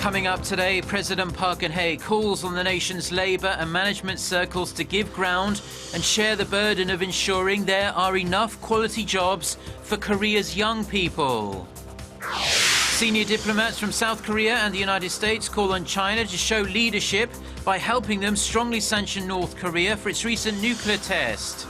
Coming up today, President Park Geun-hye calls on the nation's labour and management circles to give ground and share the burden of ensuring there are enough quality jobs for Korea's young people. Senior diplomats from South Korea and the United States call on China to show leadership by helping them strongly sanction North Korea for its recent nuclear test.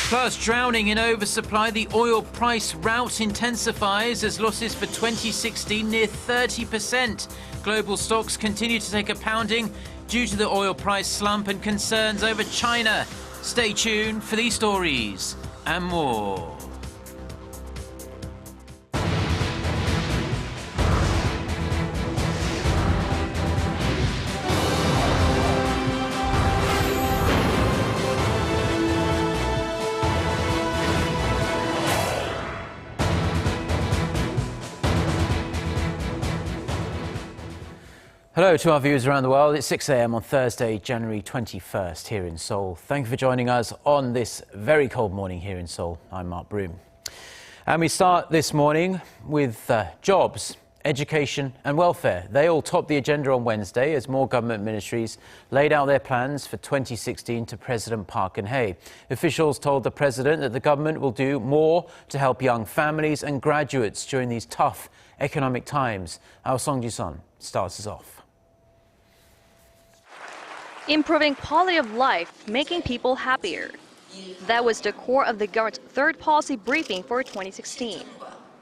Plus, drowning in oversupply, the oil price rout intensifies as losses for 2016 near 30%. Global stocks continue to take a pounding due to the oil price slump and concerns over China. Stay tuned for these stories and more. Hello to our viewers around the world. It's 6 a.m. on Thursday, January 21st here in Seoul. Thank you for joining us on this very cold morning here in Seoul. I'm Mark Broom. And we start this morning with jobs, education and welfare. They all topped the agenda on Wednesday as more government ministries laid out their plans for 2016 to President Park Geun-hye. Officials told the president that the government will do more to help young families and graduates during these tough economic times. Our Song Ji-sun starts us off. Improving quality of life, making people happier. That was the core of the government's third policy briefing for 2016.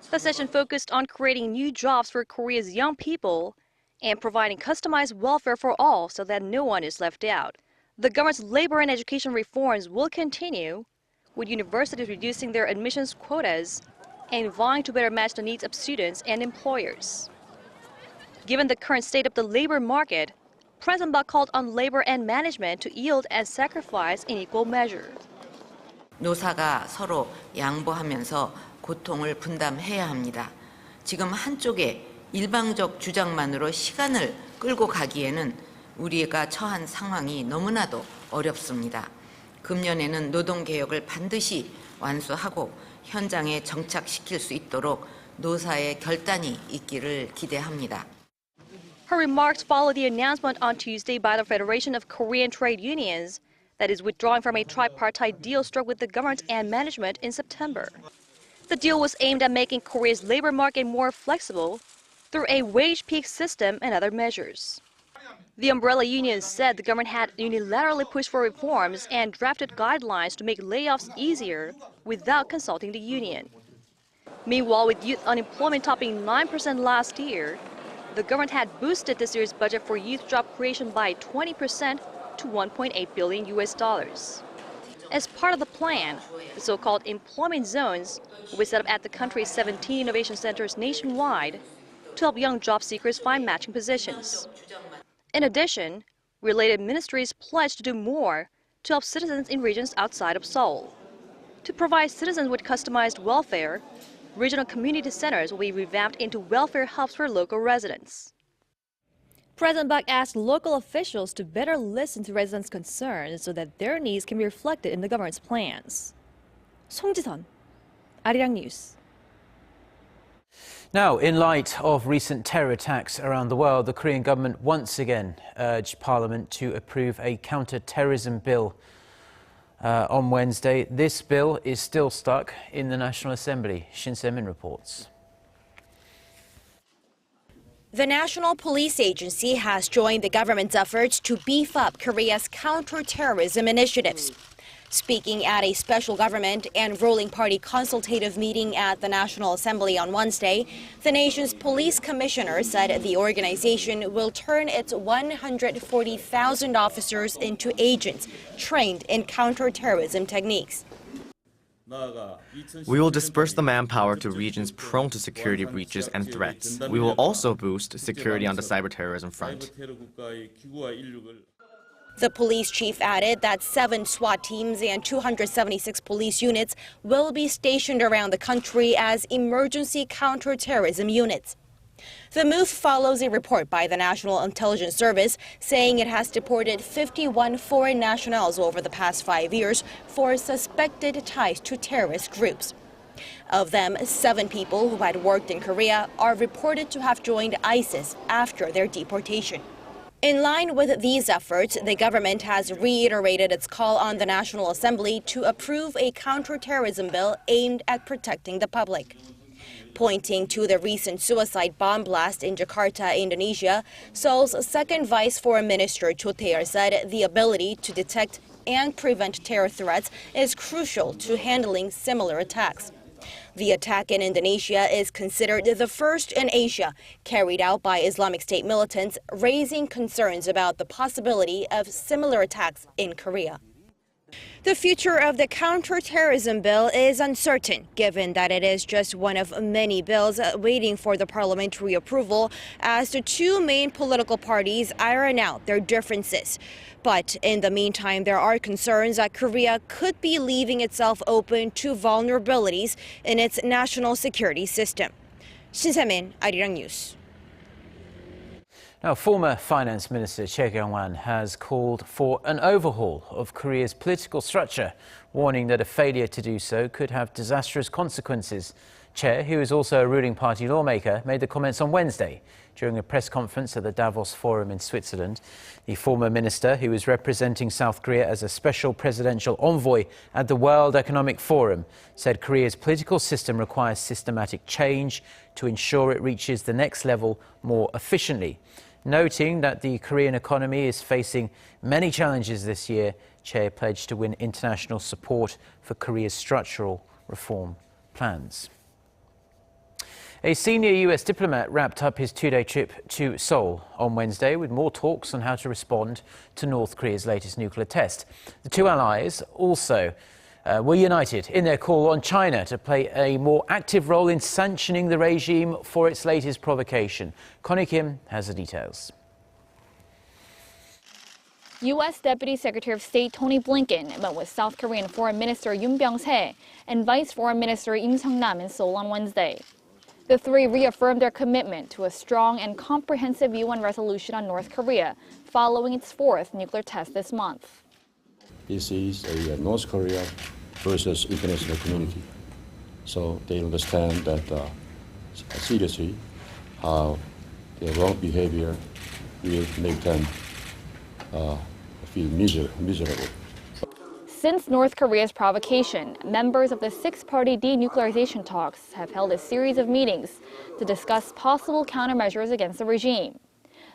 The session focused on creating new jobs for Korea's young people and providing customized welfare for all so that no one is left out. The government's labor and education reforms will continue, with universities reducing their admissions quotas and vying to better match the needs of students and employers. Given the current state of the labor market, President Park called on labor and management to yield and sacrifice in equal measure. 노사가 서로 양보하면서 고통을 분담해야 합니다. 지금 한쪽의 일방적 주장만으로 시간을 끌고 가기에는 우리가 처한 상황이 너무나도 어렵습니다. 금년에는 노동개혁을 반드시 완수하고 현장에 정착시킬 수 있도록 노사의 결단이 있기를 기대합니다. Her remarks follow the announcement on Tuesday by the Federation of Korean Trade Unions that is withdrawing from a tripartite deal struck with the government and management in September. The deal was aimed at making Korea's labor market more flexible through a wage peak system and other measures. The umbrella unions said the government had unilaterally pushed for reforms and drafted guidelines to make layoffs easier without consulting the union. Meanwhile, with youth unemployment topping 9% last year, the government had boosted this year's budget for youth job creation by 20% to $1.8 billion. As part of the plan, the so-called employment zones will be set up at the country's 17 innovation centers nationwide to help young job seekers find matching positions. In addition, related ministries pledged to do more to help citizens in regions outside of Seoul. To provide citizens with customized welfare, regional community centers will be revamped into welfare hubs for local residents. President Park asked local officials to better listen to residents' concerns so that their needs can be reflected in the government's plans. Song Ji-sun, Arirang News. Now, in light of recent terror attacks around the world, the Korean government once again urged Parliament to approve a counter-terrorism bill. On Wednesday, this bill is still stuck in the National Assembly. Shin Se-min reports. The National Police Agency has joined the government's efforts to beef up Korea's counter-terrorism initiatives. Speaking at a special government and ruling party consultative meeting at the National Assembly on Wednesday, the nation's police commissioner said the organization will turn its 140,000 officers into agents trained in counterterrorism techniques. We will disperse the manpower to regions prone to security breaches and threats. We will also boost security on the cyberterrorism front. The police chief added that 7 SWAT teams and 276 police units will be stationed around the country as emergency counterterrorism units. The move follows a report by the National Intelligence Service saying it has deported 51 foreign nationals over the past 5 years for suspected ties to terrorist groups. Of them, 7 people who had worked in Korea are reported to have joined ISIS after their deportation. In line with these efforts, the government has reiterated its call on the National Assembly to approve a counterterrorism bill aimed at protecting the public. Pointing to the recent suicide bomb blast in Jakarta, Indonesia, Seoul's second Vice Foreign Minister Cho Tae-yeol said the ability to detect and prevent terror threats is crucial to handling similar attacks. The attack in Indonesia is considered the first in Asia carried out by Islamic State militants, raising concerns about the possibility of similar attacks in Korea. The future of the counterterrorism bill is uncertain, given that it is just one of many bills waiting for the parliamentary approval as the 2 main political parties iron out their differences. But in the meantime, there are concerns that Korea could be leaving itself open to vulnerabilities in its national security system. Shin Se-min, Arirang News. Now, former Finance Minister Choi Kyung-wan has called for an overhaul of Korea's political structure, warning that a failure to do so could have disastrous consequences. Choi, who is also a ruling party lawmaker, made the comments on Wednesday during a press conference at the Davos Forum in Switzerland. The former minister, who is representing South Korea as a special presidential envoy at the World Economic Forum, said Korea's political system requires systematic change to ensure it reaches the next level more efficiently. Noting that the Korean economy is facing many challenges this year, Choi pledged to win international support for Korea's structural reform plans. A senior U.S. diplomat wrapped up his 2-day trip to Seoul on Wednesday with more talks on how to respond to North Korea's latest nuclear test. The 2 allies also were united in their call on China to play a more active role in sanctioning the regime for its latest provocation. Connie Kim has the details. U.S. Deputy Secretary of State Tony Blinken met with South Korean Foreign Minister Yoon Byung-se and Vice Foreign Minister Im Sung-nam in Seoul on Wednesday. The 3 reaffirmed their commitment to a strong and comprehensive UN resolution on North Korea following its 4th nuclear test this month. This is a North Korea versus international community. So they understand that seriously how their wrong behavior will make them feel miserable. Since North Korea's provocation, members of the 6-party denuclearization talks have held a series of meetings to discuss possible countermeasures against the regime.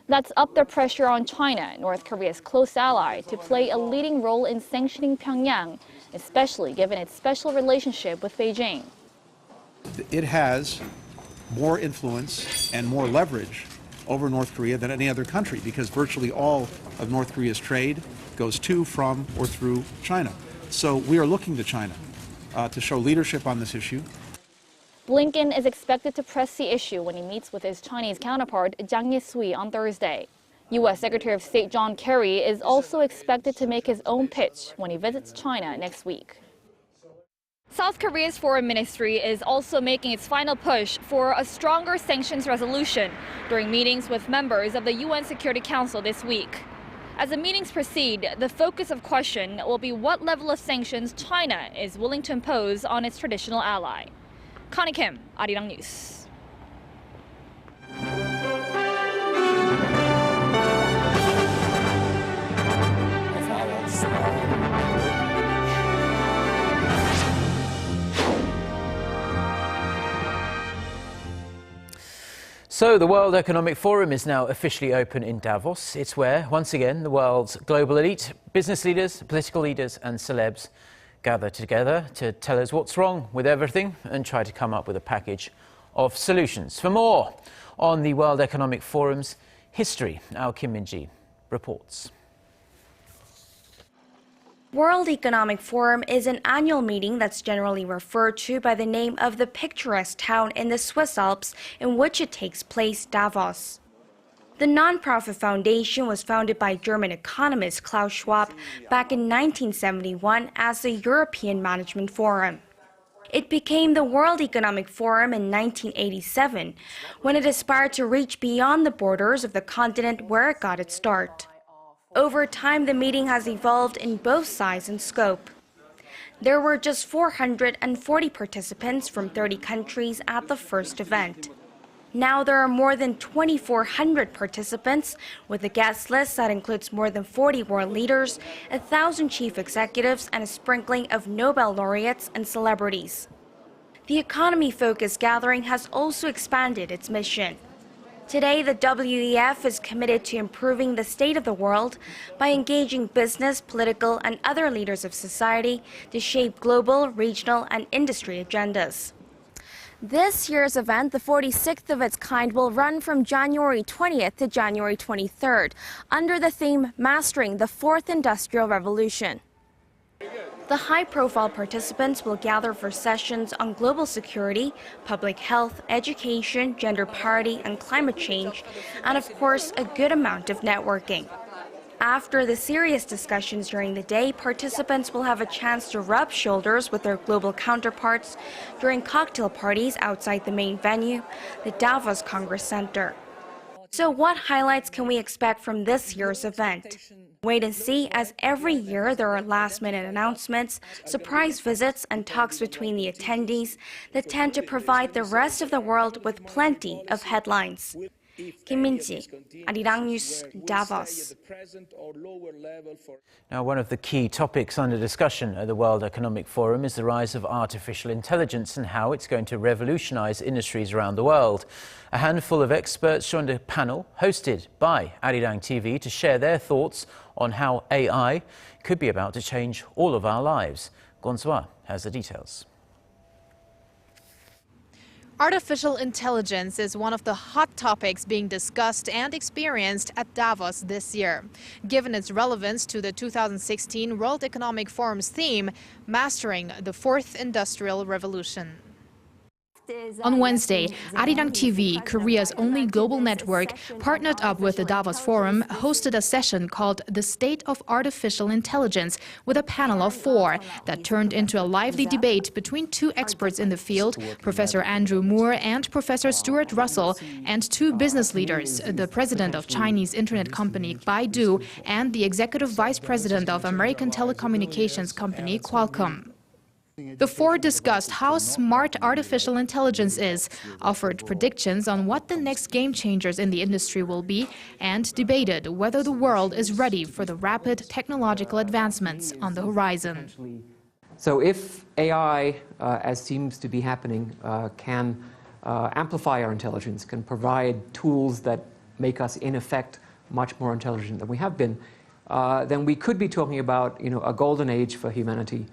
That's upped the pressure on China, North Korea's close ally, to play a leading role in sanctioning Pyongyang, especially given its special relationship with Beijing. It has more influence and more leverage over North Korea than any other country because virtually all of North Korea's trade goes to, from, or through China. So we are looking to China to show leadership on this issue. Blinken is expected to press the issue when he meets with his Chinese counterpart, Zhang Yisui, on Thursday. U.S. Secretary of State John Kerry is also expected to make his own pitch when he visits China next week. South Korea's foreign ministry is also making its final push for a stronger sanctions resolution during meetings with members of the UN Security Council this week. As the meetings proceed, the focus of question will be what level of sanctions China is willing to impose on its traditional ally. Connie Kim, Arirang News. So the World Economic Forum is now officially open in Davos. It's where, once again, the world's global elite, business leaders, political leaders and celebs gather together to tell us what's wrong with everything and try to come up with a package of solutions. For more on the World Economic Forum's history, our Kim Min-ji reports. World Economic Forum is an annual meeting that's generally referred to by the name of the picturesque town in the Swiss Alps in which it takes place, Davos. The non-profit foundation was founded by German economist Klaus Schwab back in 1971 as the European Management Forum. It became the World Economic Forum in 1987 when it aspired to reach beyond the borders of the continent where it got its start. Over time, the meeting has evolved in both size and scope. There were just 440 participants from 30 countries at the first event. Now there are more than 2,400 participants, with a guest list that includes more than 40 world leaders, 1,000 chief executives, and a sprinkling of Nobel laureates and celebrities. The economy-focused gathering has also expanded its mission. Today, the WEF is committed to improving the state of the world by engaging business, political, and other leaders of society to shape global, regional, and industry agendas. This year's event, the 46th of its kind, will run from January 20th to January 23rd under the theme Mastering the Fourth Industrial Revolution. The high-profile participants will gather for sessions on global security, public health, education, gender parity, and climate change, and of course, a good amount of networking. After the serious discussions during the day, participants will have a chance to rub shoulders with their global counterparts during cocktail parties outside the main venue, the Davos Congress Center. So what highlights can we expect from this year's event? Wait and see, as every year there are last-minute announcements, surprise visits, and talks between the attendees that tend to provide the rest of the world with plenty of headlines. Kim Min-ji, Arirang News, Davos. Now, one of the key topics under discussion at the World Economic Forum is the rise of artificial intelligence and how it's going to revolutionize industries around the world. A handful of experts joined a panel hosted by Arirang TV to share their thoughts on how AI could be about to change all of our lives. Gonzwa has the details. Artificial intelligence is one of the hot topics being discussed and experienced at Davos this year, given its relevance to the 2016 World Economic Forum's theme, Mastering the Fourth Industrial Revolution. On Wednesday, Arirang TV, Korea's only global network, partnered up with the Davos Forum, hosted a session called The State of Artificial Intelligence with a panel of 4 that turned into a lively debate between 2 experts in the field, Professor Andrew Moore and Professor Stuart Russell, and 2 business leaders, the president of Chinese internet company Baidu and the executive vice president of American telecommunications company Qualcomm. The 4 discussed how smart artificial intelligence is, offered predictions on what the next game changers in the industry will be, and debated whether the world is ready for the rapid technological advancements on the horizon. So if AI, as seems to be happening, can amplify our intelligence, can provide tools that make us, in effect, much more intelligent than we have been, then we could be talking about, a golden age for humanity.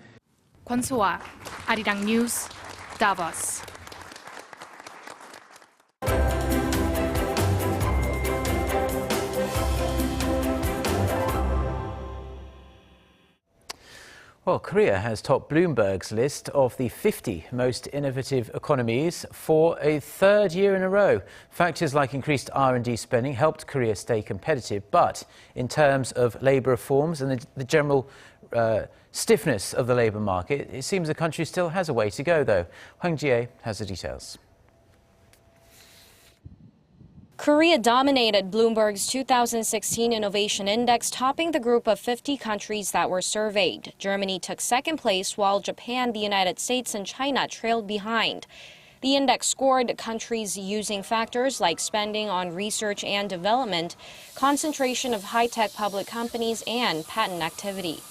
Kwon So-ah, Arirang News, Davos. Well, Korea has topped Bloomberg's list of the 50 most innovative economies for a 3rd year in a row. Factors like increased R&D spending helped Korea stay competitive, but in terms of labour reforms and the general stiffness of the labour market, it seems the country still has a way to go, though. Hwang Jie has the details. Korea dominated Bloomberg's 2016 Innovation Index, topping the group of 50 countries that were surveyed. Germany took 2nd place, while Japan, the United States, and China trailed behind. The index scored countries using factors like spending on research and development, concentration of high-tech public companies, and patent activity.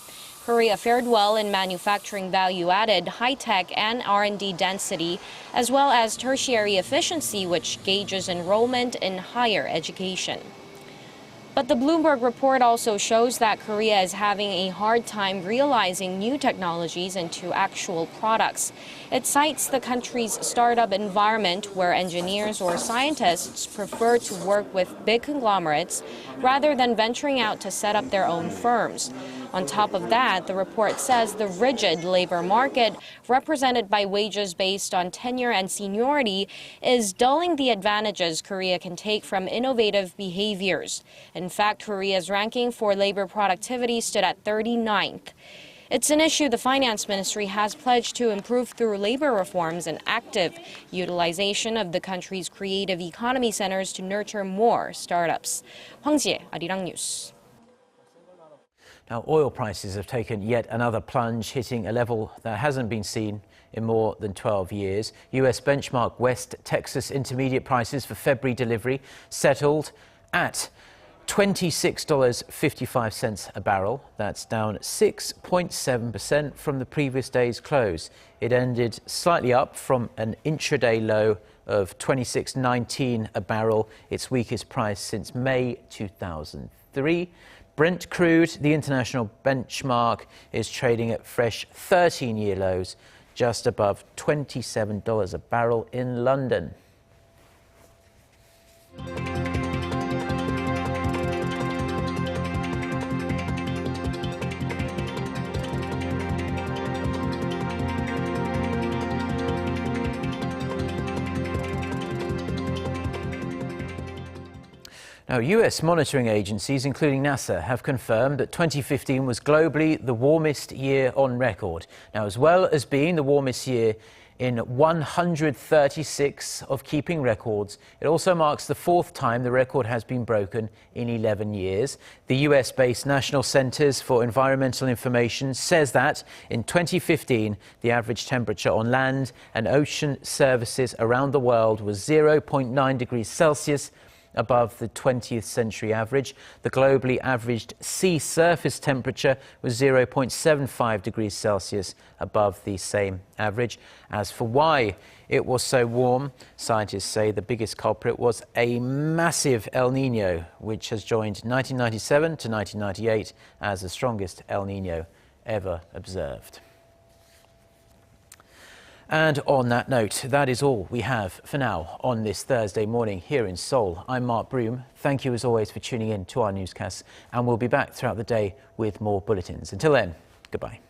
Korea fared well in manufacturing value-added, high-tech, and R&D density, as well as tertiary efficiency, which gauges enrollment in higher education. But the Bloomberg report also shows that Korea is having a hard time realizing new technologies into actual products. It cites the country's startup environment, where engineers or scientists prefer to work with big conglomerates rather than venturing out to set up their own firms. On top of that, the report says the rigid labor market, represented by wages based on tenure and seniority, is dulling the advantages Korea can take from innovative behaviors. In fact, Korea's ranking for labor productivity stood at 39th. It's an issue the finance ministry has pledged to improve through labor reforms and active utilization of the country's creative economy centers to nurture more startups. Hwang Jie, Arirang News. Now, oil prices have taken yet another plunge, hitting a level that hasn't been seen in more than 12 years. US benchmark West Texas intermediate prices for February delivery settled at $26.55 a barrel. That's down 6.7% from the previous day's close. It ended slightly up from an intraday low of $26.19 a barrel, its weakest price since May 2003. Brent crude, the international benchmark, is trading at fresh 13-year lows, just above $27 a barrel in London. Now, US monitoring agencies, including NASA, have confirmed that 2015 was globally the warmest year on record. Now, as well as being the warmest year in 136 of keeping records, it also marks the fourth time the record has been broken in 11 years. The US-based National Centers for Environmental Information says that in 2015, the average temperature on land and ocean surfaces around the world was 0.9 degrees Celsius above the 20th century average. The globally averaged sea surface temperature was 0.75 degrees Celsius above the same average. As for why it was so warm, scientists say the biggest culprit was a massive El Nino, which has joined 1997 to 1998 as the strongest El Nino ever observed. And on that note, that is all we have for now on this Thursday morning here in Seoul. I'm Mark Broom. Thank you as always for tuning in to our newscasts, and we'll be back throughout the day with more bulletins. Until then, goodbye.